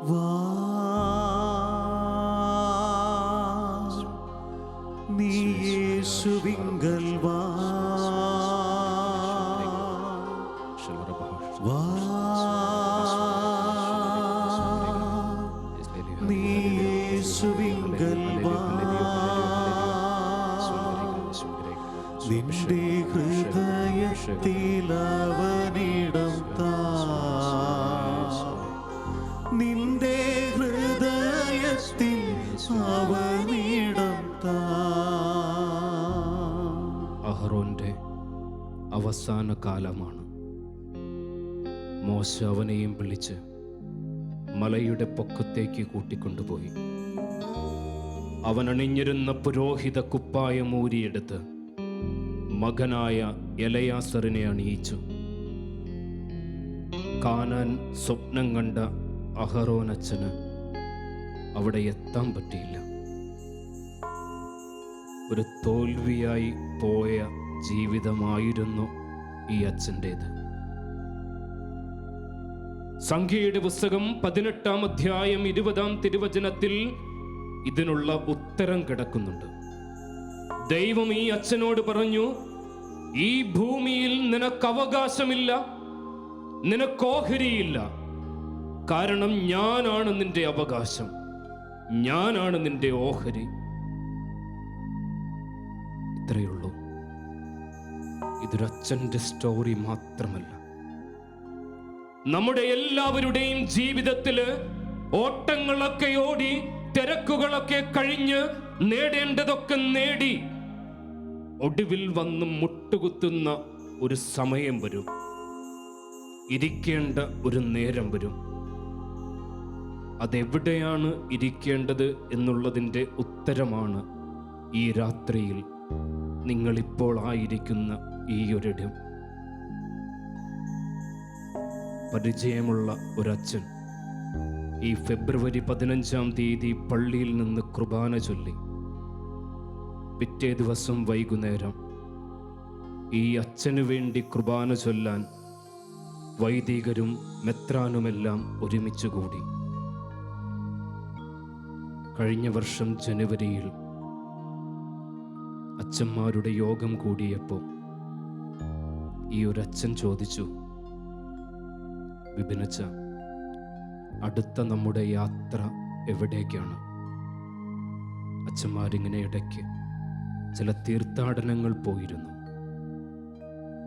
വാ നീ യേശുവിങ്കൽ വാ, വാ നീ യേശുവിങ്കൽ വാ, നിന്റെ ഹൃദയത്തിലവനിടം താ, നിന്റെ ഹൃദയത്തിൽ അവനിടം താ. അഹറോന്റെ അവസാന കാലമാണ്. മോശ അവനെയും വിളിച്ച് മലയുടെ പൊക്കത്തേക്ക് കൂട്ടിക്കൊണ്ടുപോയി. അവൻ അണിഞ്ഞിരുന്ന പുരോഹിത കുപ്പായം ഊരിയെടുത്ത് മകനായ എലയാസറിനെ അണിയിച്ചു. കാണാൻ സ്വപ്നം കണ്ട അഹറോനച്ഛന് അവിടെ എത്താൻ പറ്റിയില്ല. ഒരു തോൽവിയായി പോയ ജീവിതമായിരുന്നു ഈ അച്ഛൻ്റേത്. സംഖ്യയുടെ പുസ്തകം 18-ാം അധ്യായം 20-ാം തിരുവചനത്തിൽ ഇതിനുള്ള ഉത്തരം കിടക്കുന്നുണ്ട്. ദൈവം ഈ അച്ഛനോട് പറഞ്ഞു, ഈ ഭൂമിയിൽ നിനക്ക് അവകാശമില്ല, നിനക്ക് ഓഹരിയില്ല. കാരണം ഞാനാണ് നിന്റെ അവകാശം, ഞാനാണ് നിന്റെ ഓഹരി. ഇത്രയുള്ളൂ. ഇതൊരച്ഛൻ്റെ സ്റ്റോറി മാത്രമല്ല, നമ്മുടെ എല്ലാവരുടെയും ജീവിതത്തില് ഓട്ടങ്ങളൊക്കെ ഓടി, തിരക്കുകളൊക്കെ കഴിഞ്ഞ്, നേടേണ്ടതൊക്കെ നേടി ഒടുവിൽ വന്ന് മുട്ടുകുത്തുന്ന ഒരു സമയം വരും, ഇരിക്കേണ്ട ഒരു നേരം വരും. അതെവിടെയാണ് ഇരിക്കേണ്ടത് എന്നുള്ളതിൻ്റെ ഉത്തരമാണ് ഈ രാത്രിയിൽ നിങ്ങളിപ്പോൾ ആയിരിക്കുന്ന ഈ ഒരിടം. പരിചയമുള്ള ഒരച്ഛൻ ഈ ഫെബ്രുവരി 15-ാം തീയതി പള്ളിയിൽ നിന്ന് കുർബാന ചൊല്ലി. പിറ്റേ ദിവസം വൈകുന്നേരം ഈ അച്ഛനു വേണ്ടി കുർബാന ചൊല്ലാൻ വൈദികരും മെത്രാനുമെല്ലാം ഒരുമിച്ച് കൂടി. കഴിഞ്ഞ വർഷം ജനുവരിയിൽ അച്ഛന്മാരുടെ യോഗം കൂടിയപ്പോൾ ഈ ഒരച്ഛൻ ചോദിച്ചു, വിപിനച്ച, അടുത്ത നമ്മുടെ യാത്ര എവിടേക്കാണ്? അച്ഛന്മാരിങ്ങനെ ഇടയ്ക്ക് ചില തീർത്ഥാടനങ്ങൾ പോയിരുന്നു.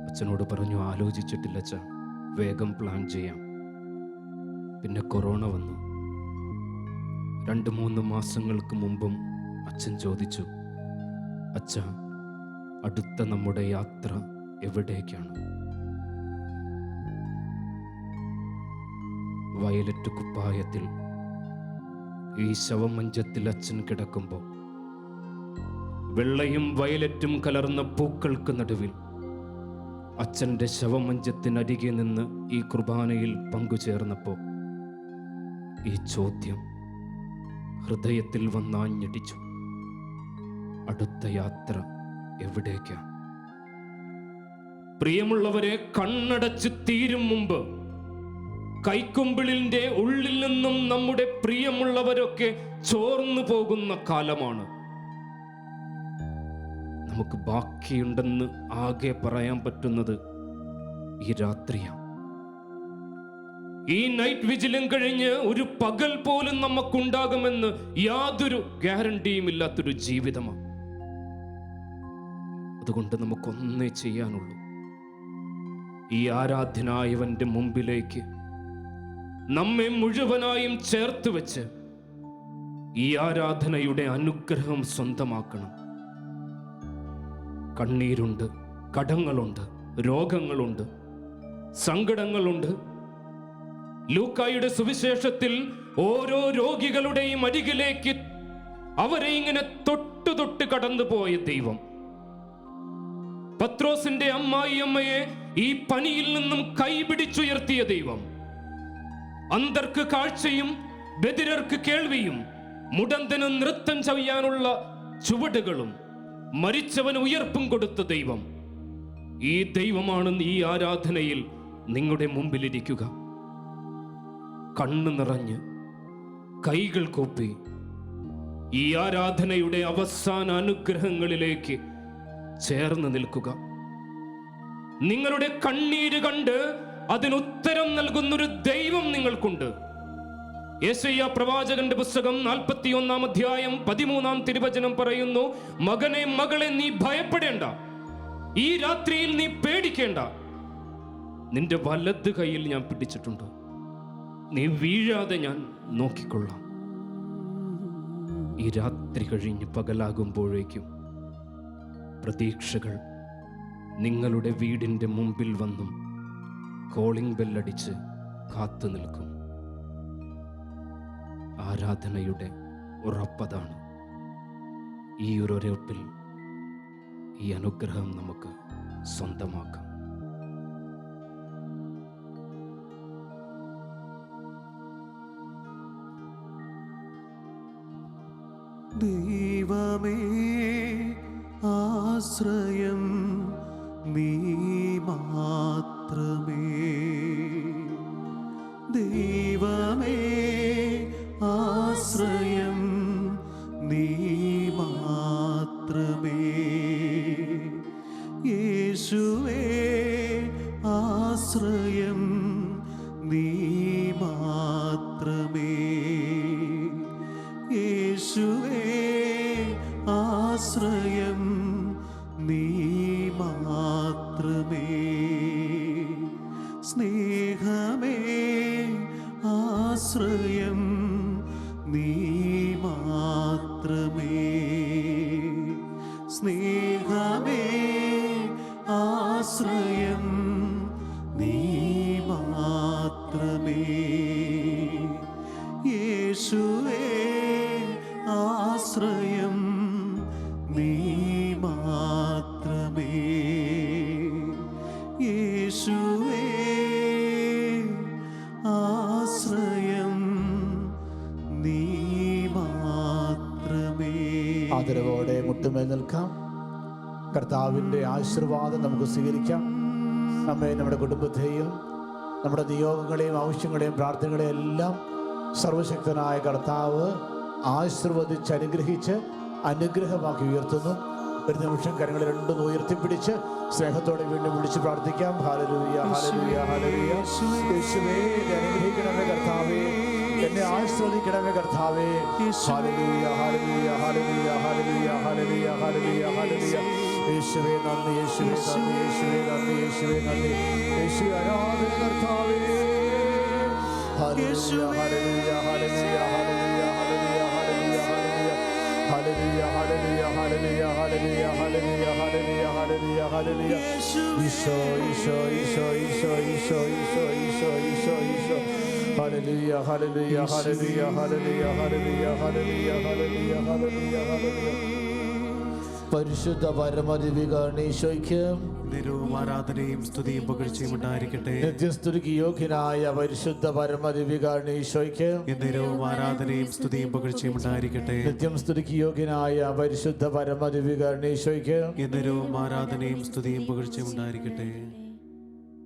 അച്ഛനോട് പറഞ്ഞു, ആലോചിച്ചിട്ടില്ല അച്ഛാ, വേഗം പ്ലാൻ ചെയ്യാം. പിന്നെ കൊറോണ വന്നു. 2-3 മാസങ്ങൾക്ക് മുമ്പും അച്ഛൻ ചോദിച്ചു, അച്ഛാ, അടുത്ത നമ്മുടെ യാത്ര എവിടേക്കാണ്? വയലറ്റ് കുപ്പായത്തിൽ ഈ ശവമഞ്ചത്തിൽ അച്ഛൻ കിടക്കുമ്പോൾ വെള്ളയും വയലറ്റും കലർന്ന പൂക്കൾക്ക് നടുവിൽ അച്ഛൻ്റെ ശവമഞ്ചത്തിനരികെ നിന്ന് ഈ കുർബാനയിൽ പങ്കുചേർന്നപ്പോൾ ഈ ചോദ്യം ഹൃദയത്തിൽ വന്നാഞ്ഞടിച്ചു, അടുത്ത യാത്ര എവിടേക്കാ? പ്രിയമുള്ളവരെ, കണ്ണടച്ച് തീരും മുമ്പ് കൈക്കുമ്പിളിന്റെ ഉള്ളിൽ നിന്നും നമ്മുടെ പ്രിയമുള്ളവരൊക്കെ ചോർന്നു പോകുന്ന കാലമാണ്. നമുക്ക് ബാക്കിയുണ്ടെന്ന് ആകെ പറയാൻ പറ്റുന്നത് ഈ രാത്രിയാണ്. ഈ നൈറ്റ് വിജിലും കഴിഞ്ഞ് ഒരു പകൽ പോലും നമുക്കുണ്ടാകുമെന്ന് യാതൊരു ഗ്യാരണ്ടിയും ഇല്ലാത്തൊരു ജീവിതമാണ്. അതുകൊണ്ട് നമുക്കൊന്നേ ചെയ്യാനുള്ളൂ, ഈ ആരാധ്യനായവന്റെ മുമ്പിലേക്ക് നമ്മെ മുഴുവനായും ചേർത്ത് വെച്ച് ഈ ആരാധനയുടെ അനുഗ്രഹം സ്വന്തമാക്കണം. കണ്ണീരുണ്ട്, കടങ്ങളുണ്ട്, രോഗങ്ങളുണ്ട്, സങ്കടങ്ങളുണ്ട്. ലൂക്കായുടെ സുവിശേഷത്തിൽ ഓരോ രോഗികളുടെയും അരികിലേക്ക് അവരെ ഇങ്ങനെ തൊട്ട് കടന്നുപോയ ദൈവം, പത്രോസിന്റെ അമ്മായിയമ്മയെ ഈ പനിയിൽ നിന്നും കൈപിടിച്ചുയർത്തിയ ദൈവം, അന്ധർക്ക് കാഴ്ചയും ബധിരർക്ക് കേൾവിയും മുടന്തന് നൃത്തം ചെയ്യാനുള്ള ചുവടുകളും മരിച്ചവന് ഉയർപ്പും കൊടുത്ത ദൈവം, ഈ ദൈവമാണ് ഈ ആരാധനയിൽ നിങ്ങളുടെ മുമ്പിലിരിക്കുക. കണ്ണു നിറഞ്ഞ് കൈകൾ കൂപ്പി ഈ ആരാധനയുടെ അവസാന അനുഗ്രഹങ്ങളിലേക്ക് ചേർന്ന് നിൽക്കുക. നിങ്ങളുടെ കണ്ണീര് കണ്ട് അതിനുത്തരം നൽകുന്നൊരു ദൈവം നിങ്ങൾക്കുണ്ട്. യെശയ്യാ പ്രവാചകന്റെ പുസ്തകം 41-ാം അധ്യായം 13-ാം തിരുവചനം പറയുന്നു, മകനെ മകളെ നീ ഭയപ്പെടേണ്ട, ഈ രാത്രിയിൽ നീ പേടിക്കേണ്ട, നിന്റെ വലത് കൈയിൽ ഞാൻ പിടിച്ചിട്ടുണ്ട്, നീ വീഴാതെ ഞാൻ നോക്കിക്കൊള്ളാം. ഈ രാത്രി കഴിഞ്ഞ് പകലാകുമ്പോഴേക്കും പ്രതീക്ഷകൾ നിങ്ങളുടെ വീടിൻ്റെ മുമ്പിൽ വന്നും കോളിംഗ് ബെല്ലടിച്ച് കാത്തു നിൽക്കും. ആരാധനയുടെ ഉറപ്പതാണ്. ഈ ഒരു ഉറപ്പിൽ ഈ അനുഗ്രഹം നമുക്ക് സ്വന്തമാക്കാം. ദൈവമേ ആശ്രയം നീ മാത്രമേ, ദൈവമേ ആശ്രയം നീ മാത്രമേ, യേശുവേ ആശ്രയം നീ മാത്രമേ, യേശുവേ ആശ്രയം നീ മാത്രമേ, സ്നേഹമേ ആശ്രയം നീ മാത്രമേ. സ്നേഹമേ ആശ്രയം നീ മാത്രമേ. യേശുവേ ആശ്രയം നീ മാത്രമേ. യേശുവേ ആശ്രയം നീ മാത്രമേ. ആദരവോടെ മുട്ടുമേൽ നിൽക്കാം. കർത്താവിൻ്റെ ആശീർവാദം നമുക്ക് സ്വീകരിക്കാം. നമ്മെ, നമ്മുടെ കുടുംബത്തെയും നമ്മുടെ നിയോഗങ്ങളെയും ആവശ്യങ്ങളെയും പ്രാർത്ഥനകളെയും എല്ലാം സർവശക്തനായ കർത്താവ് ആശീർവദിച്ച് അനുഗ്രഹിച്ച് അനുഗ്രഹമാക്കി ഉയർത്തുന്നു. ഒരു നിമിഷം കരങ്ങൾ രണ്ടും ഉയർത്തിപ്പിടിച്ച് സ്നേഹത്തോടെ വീണ്ടും വിളിച്ച് പ്രാർത്ഥിക്കാം. ഹല്ലേലൂയ, ഹല്ലേലൂയ, ഹല്ലേലൂയ. യേശുവേ, എന്നെ അനുഗ്രഹിക്കണമേ കർത്താവേ, എന്നെ ആശീർവദിക്കണമേ കർത്താവേ. ഹല്ലേലൂയ, ഹല്ലേലൂയ, ഹല്ലേലൂയ, ഹല്ലേലൂയ, ഹല്ലേലൂയ, ഹല്ലേലൂയ, ഹല്ലേലൂയ. യേശുവേ നന്ദി, യേശുവേ നന്ദി, യേശുവേ നന്ദി, യേശുവേ നന്ദി. യേശുവേ ആരാധന കർത്താവേ. ഹല്ലേലൂയ, ഹല്ലേലൂയ, ഹല്ലേലൂയ, ഹല്ലേലൂയ, ഹല്ലേലൂയ, ഹല്ലേലൂയ, ഹല്ലേലൂയ, ഹല്ലേലൂയ, ഹല്ലേലൂയ, ഹല്ലേലൂയ, ഹല്ലേലൂയ, ഹല്ലേലൂയ, ഹല്ലേലൂയ. ഈശോ, ഈശോ, ഈശോ, ഈശോ, ഈശോ, ഈശോ, ഈശോ, ഈശോ, ഈശോ. ഹല്ലേലൂയ, ഹല്ലേലൂയ, ഹല്ലേലൂയ, ഹല്ലേലൂയ, ഹല്ലേലൂയ, ഹല്ലേലൂയ, ഹല്ലേലൂയ, ഹല്ലേലൂയ, ഹല്ലേലൂയ. പരിശുദ്ധ പരമദിവികണീശോയ്ക്ക് നിരവും ആരാധനയും സ്തുതിയും പുകഴ്ചയും ഉണ്ടായിരിക്കട്ടെ. നിത്യസ്തുതിക്ക് യോഗ്യനായ പരിശുദ്ധ പരമദിവികണീശോയ്ക്ക് നിരവും ആരാധനയും സ്തുതിയും പുകഴ്ചയും ഉണ്ടായിരിക്കട്ടെ. നിത്യം സ്തുതിക്ക് യോഗ്യനായ പരിശുദ്ധ പരമദിവികണീശോയ്ക്ക് നിരവും ആരാധനയും സ്തുതിയും പുകഴ്ചയും ഉണ്ടായിരിക്കട്ടെ.